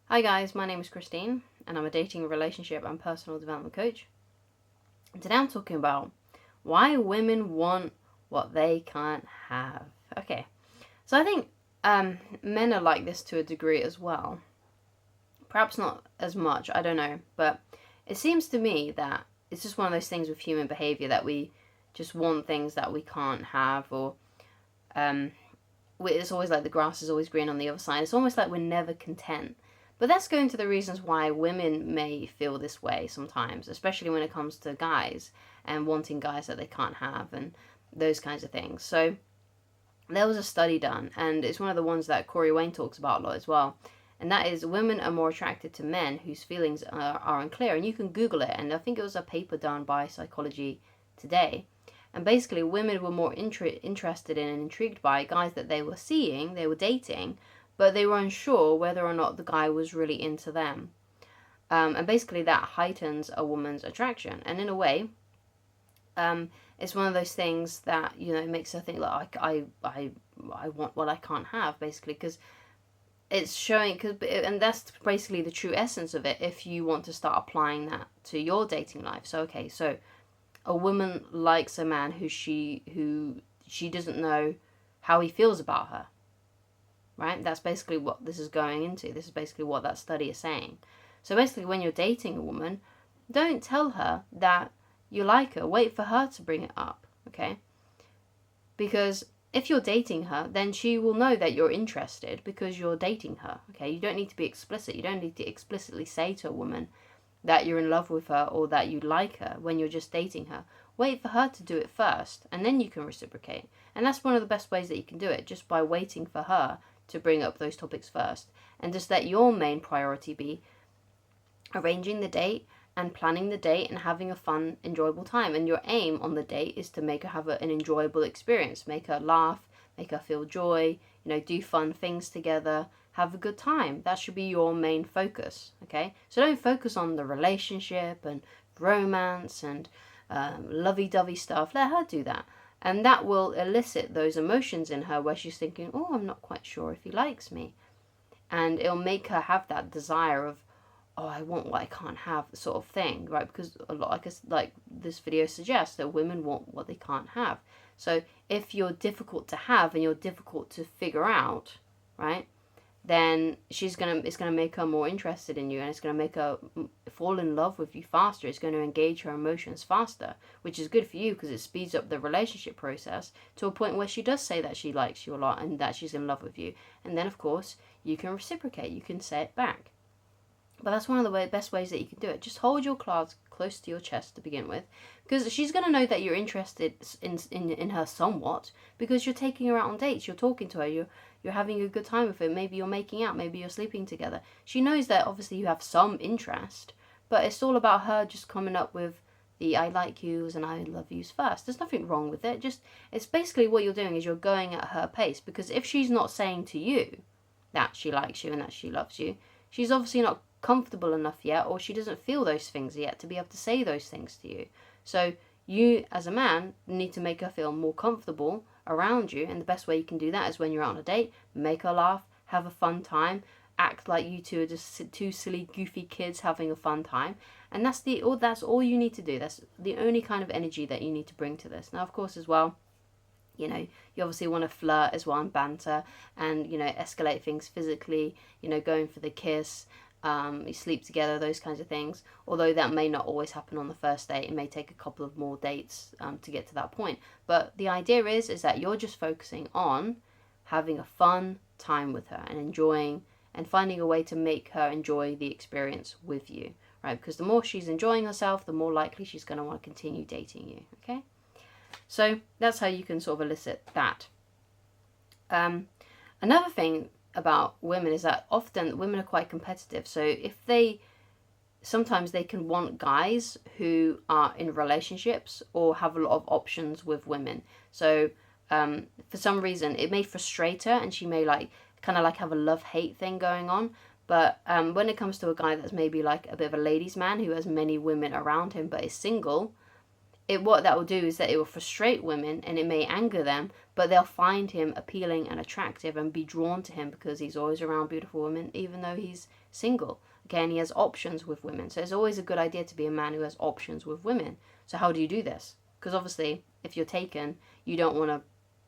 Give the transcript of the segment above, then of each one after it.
Hi guys, my name is Christine and I'm a dating, relationship and personal development coach. And today I'm talking about why women want what they can't have. Okay, so I think men are like this to a degree as well. Perhaps not as much, I don't know, but it seems to me that it's just one of those things with human behavior that we just want things that we can't have, or um, it's always like the grass is always green on the other side. It's almost like we're never content. But let's go into the reasons why women may feel this way sometimes, especially when it comes to guys and wanting guys that they can't have and those kinds of things. So there was a study done, and it's one of the ones that Corey Wayne talks about a lot as well. And that is women are more attracted to men whose feelings are unclear. And you can Google it, and I think it was a paper done by Psychology Today. And basically, women were more interested in and intrigued by guys that they were seeing, they were dating, but they were unsure whether or not the guy was really into them. And basically, that heightens a woman's attraction. And in a way, it's one of those things that it makes her think like I want what I can't have, basically, because it's showing, and that's basically the true essence of it. If you want to start applying that to your dating life, so a woman likes a man who she doesn't know how he feels about her, right? That's basically what this is going into. This is basically what that study is saying. So basically, when you're dating a woman, don't tell her that you like her. Wait for her to bring it up, okay? Because if you're dating her, then she will know that you're interested because you're dating her, okay? You don't need to be explicit. You don't need to explicitly say to a woman that you're in love with her or that you like her when you're just dating her. Wait for her to do it first, and then you can reciprocate. And that's one of the best ways that you can do it, just by waiting for her to bring up those topics first. And just let your main priority be arranging the date and planning the date and having a fun, enjoyable time. And your aim on the date is to make her have an enjoyable experience, make her laugh, make her feel joy, do fun things together, have a good time. That should be your main focus, okay? So don't focus on the relationship and romance and lovey-dovey stuff. Let her do that. And that will elicit those emotions in her where she's thinking, oh, I'm not quite sure if he likes me. And it'll make her have that desire of, oh, I want what I can't have, sort of thing, right? Because a lot, like this video suggests, that women want what they can't have. So if you're difficult to have and you're difficult to figure out, right, then it's gonna make her more interested in you, and it's gonna make her fall in love with you faster. It's going to engage her emotions faster, which is good for you because it speeds up the relationship process to a point where she does say that she likes you a lot and that she's in love with you. And then, of course, you can reciprocate. You can say it back. But that's one of the best ways that you can do it. Just hold your cards close to your chest to begin with, because she's going to know that you're interested in her somewhat, because you're taking her out on dates, you're talking to her, you're having a good time with her, maybe you're making out, maybe you're sleeping together. She knows that obviously you have some interest, but it's all about her just coming up with the I like yous and I love yous first. There's nothing wrong with it. Just, it's basically what you're doing is you're going at her pace, because if she's not saying to you that she likes you and that she loves you, she's obviously not comfortable enough yet, or she doesn't feel those things yet to be able to say those things to you. So you, as a man, need to make her feel more comfortable around you, and the best way you can do that is when you're out on a date, make her laugh, have a fun time, act like you two are just two silly, goofy kids having a fun time, and that's all you need to do. That's the only kind of energy that you need to bring to this. Now, of course, as well, you obviously want to flirt as well and banter and, escalate things physically, going for the kiss, you sleep together, those kinds of things. Although that may not always happen on the first date. It may take a couple of more dates to get to that point. But the idea is that you're just focusing on having a fun time with her and enjoying and finding a way to make her enjoy the experience with you, right? Because the more she's enjoying herself, the more likely she's going to want to continue dating you, okay? So that's how you can sort of elicit that. Another thing about women is that often women are quite competitive. So sometimes they can want guys who are in relationships or have a lot of options with women. So for some reason it may frustrate her, and she may kind of have a love-hate thing going on. But when it comes to a guy that's maybe like a bit of a ladies' man who has many women around him but is single, what that will do is that it will frustrate women and it may anger them, but they'll find him appealing and attractive and be drawn to him because he's always around beautiful women, even though he's single. Again, he has options with women. So it's always a good idea to be a man who has options with women. So how do you do this? Because obviously, if you're taken, you don't want to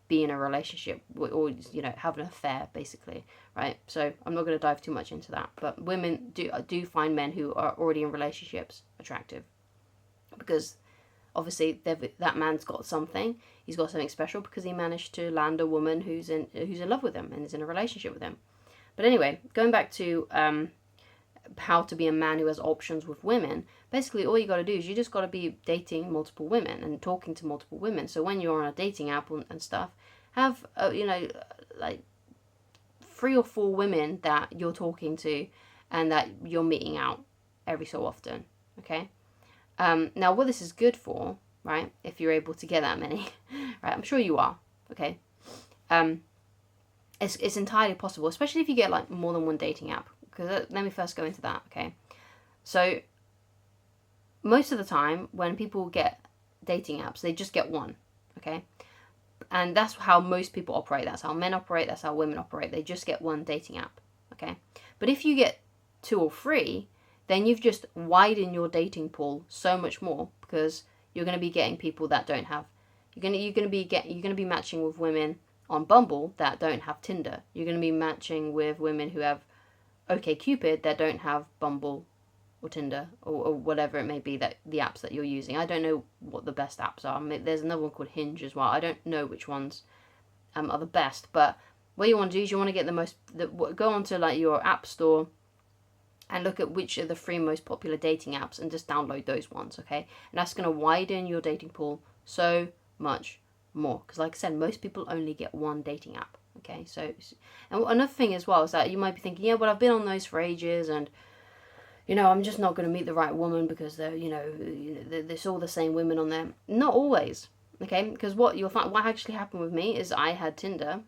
be in a relationship or, you know, have an affair, basically, right? So I'm not going to dive too much into that. But women do find men who are already in relationships attractive, because obviously that man's got something. He's got something special because he managed to land a woman who's in love with him and is in a relationship with him. But anyway, going back to how to be a man who has options with women, basically all you got to do is you just got to be dating multiple women and talking to multiple women. So when you're on a dating app and stuff, have you know, like 3 or 4 women that you're talking to and that you're meeting out every so often. Okay. Now, what this is good for, right, if you're able to get that many, right, I'm sure you are, okay, it's entirely possible, especially if you get, like, more than one dating app, because let me first go into that, okay. So, most of the time, when people get dating apps, they just get one, okay, and that's how most people operate. That's how men operate, that's how women operate. They just get one dating app, okay. But if you get 2 or 3, then you've just widened your dating pool so much more, because you're going to be getting people that don't have. You're going to be matching with women on Bumble that don't have Tinder. You're going to be matching with women who have OkCupid that don't have Bumble or Tinder or whatever it may be, that the apps that you're using. I don't know what the best apps are. I mean, there's another one called Hinge as well. I don't know which ones are the best, but what you want to do is you want to get go onto like your app store and look at which are the 3 most popular dating apps and just download those ones, okay? And that's going to widen your dating pool so much more. Because like I said, most people only get one dating app, okay? So, and another thing as well is that you might be thinking, yeah, but I've been on those for ages and, you know, I'm just not going to meet the right woman because they're, you know, there's all the same women on there. Not always, okay? Because what you'll find, what actually happened with me is I had Tinder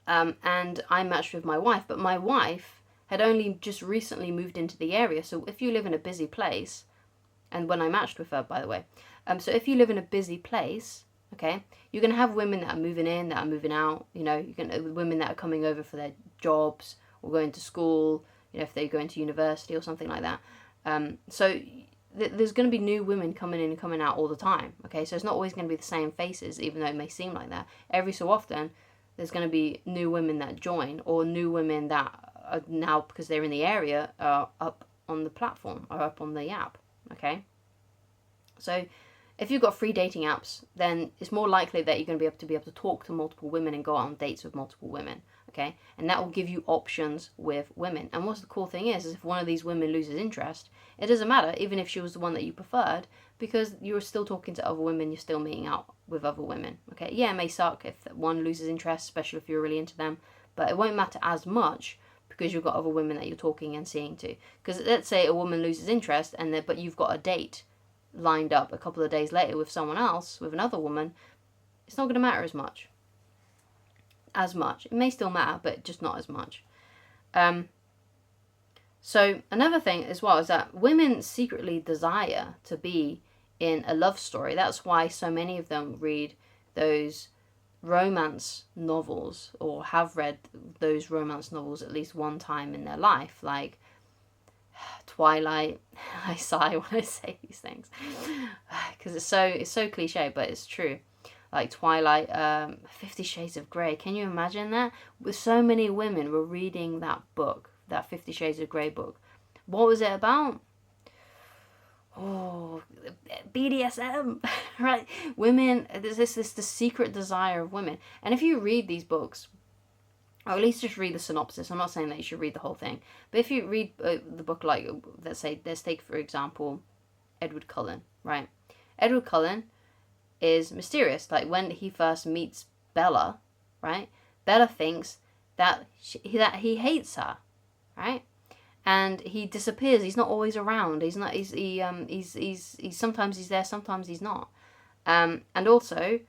and I matched with my wife, but my wife had only just recently moved into the area. So if you live in a busy place, and when I matched with her, by the way, so if you live in a busy place, okay, you're going to have women that are moving in, that are moving out, you know, you're going to women that are coming over for their jobs or going to school, you know, if they're going to university or something like that. So there's going to be new women coming in and coming out all the time, okay? So it's not always going to be the same faces, even though it may seem like that. Every so often, there's going to be new women that join, or new women that are now, because they're in the area, are up on the platform or up on the app, okay? So if you've got 3 dating apps, then it's more likely that you're going to be able to talk to multiple women and go on dates with multiple women, okay? And that will give you options with women. And what's the cool thing is if one of these women loses interest, it doesn't matter, even if she was the one that you preferred, because you're still talking to other women, you're still meeting out with other women, okay? Yeah, it may suck if one loses interest, especially if you're really into them, but it won't matter as much because you've got other women that you're talking and seeing to. Because let's say a woman loses interest, but you've got a date lined up a couple of days later with someone else, with another woman, it's not going to matter as much. It may still matter, but just not as much. So another thing as well is that women secretly desire to be in a love story. That's why so many of them read those romance novels, or have read those romance novels at least one time in their life, like Twilight. I sigh when I say these things because it's so cliche, but it's true. Like Twilight, 50 Shades of Grey. Can you imagine that? With so many women were reading that book, that 50 Shades of Grey book. What was it about? Oh, BDSM, right? Women, there's this the secret desire of women. And if you read these books, or at least just read the synopsis, I'm not saying that you should read the whole thing, but if you read the book, like, let's take, for example, Edward Cullen, right? Edward Cullen is mysterious. Like, when he first meets Bella, right? Bella thinks that he hates her, right? And he disappears. He's not always around. He's sometimes he's there, sometimes he's not. And also,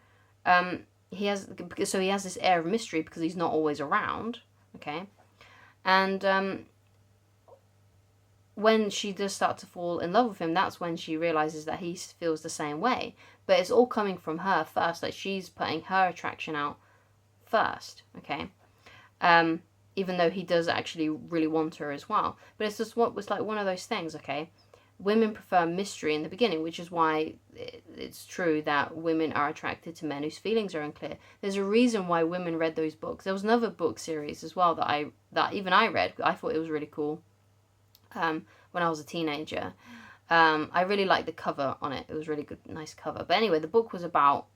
he has this air of mystery because he's not always around. Okay, and when she does start to fall in love with him, that's when she realizes that he feels the same way. But it's all coming from her first. Like, she's putting her attraction out first, okay? Even though he does actually really want her as well. But it's just what was like one of those things, okay? Women prefer mystery in the beginning, which is why it's true that women are attracted to men whose feelings are unclear. There's a reason why women read those books. There was another book series as well that even I read. I thought it was really cool. When I was a teenager, I really liked the cover on it. It was really good, nice cover. But anyway, the book was about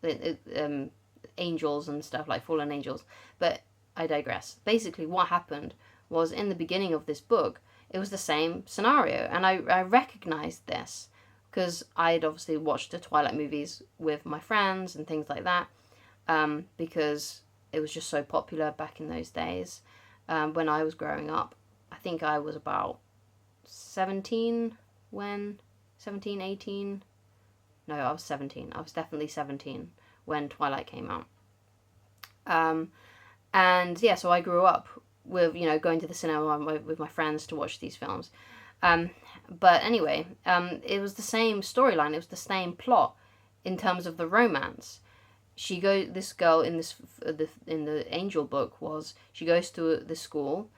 angels and stuff, like fallen angels. But I digress. Basically, what happened was, in the beginning of this book, it was the same scenario, and I recognized this because I had obviously watched the Twilight movies with my friends and things like that, because it was just so popular back in those days. When I was growing up, I think I was about 17 when 17, 18. No, I was 17. I was definitely 17 when Twilight came out. And yeah, so I grew up with, going to the cinema with my friends to watch these films. But anyway, it was the same storyline. It was the same plot in terms of the romance. This girl in the Angel book she goes to the school.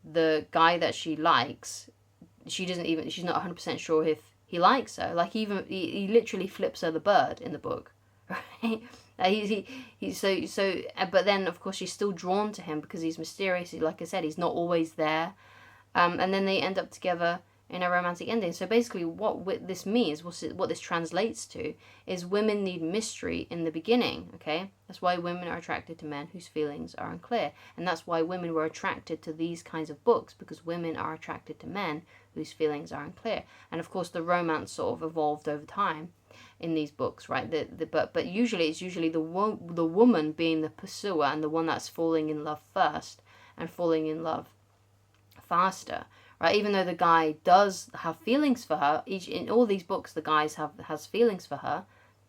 The guy that she likes, she's not 100% sure if he likes her. Like, even he literally flips her the bird in the book, right? But then of course she's still drawn to him because he's mysterious. Like I said, he's not always there, and then they end up together in a romantic ending. So basically, what this means, what this translates to, is women need mystery in the beginning. Okay, that's why women are attracted to men whose feelings are unclear, and that's why women were attracted to these kinds of books, because women are attracted to men whose feelings are unclear. And of course, the romance sort of evolved over time in these books, right? But usually it's the woman being the pursuer and the one that's falling in love first and falling in love faster, right? Even though the guy does have feelings for her, in all these books the guy has feelings for her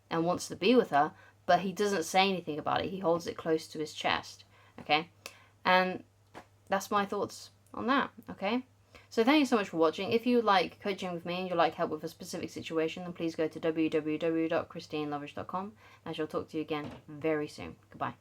and wants to be with her, but he doesn't say anything about it. He holds it close to his chest, okay? And that's my thoughts on that, okay? So thank you so much for watching. If you like coaching with me and you like help with a specific situation, then please go to www.christinelovers.com, and I shall talk to you again very soon. Goodbye.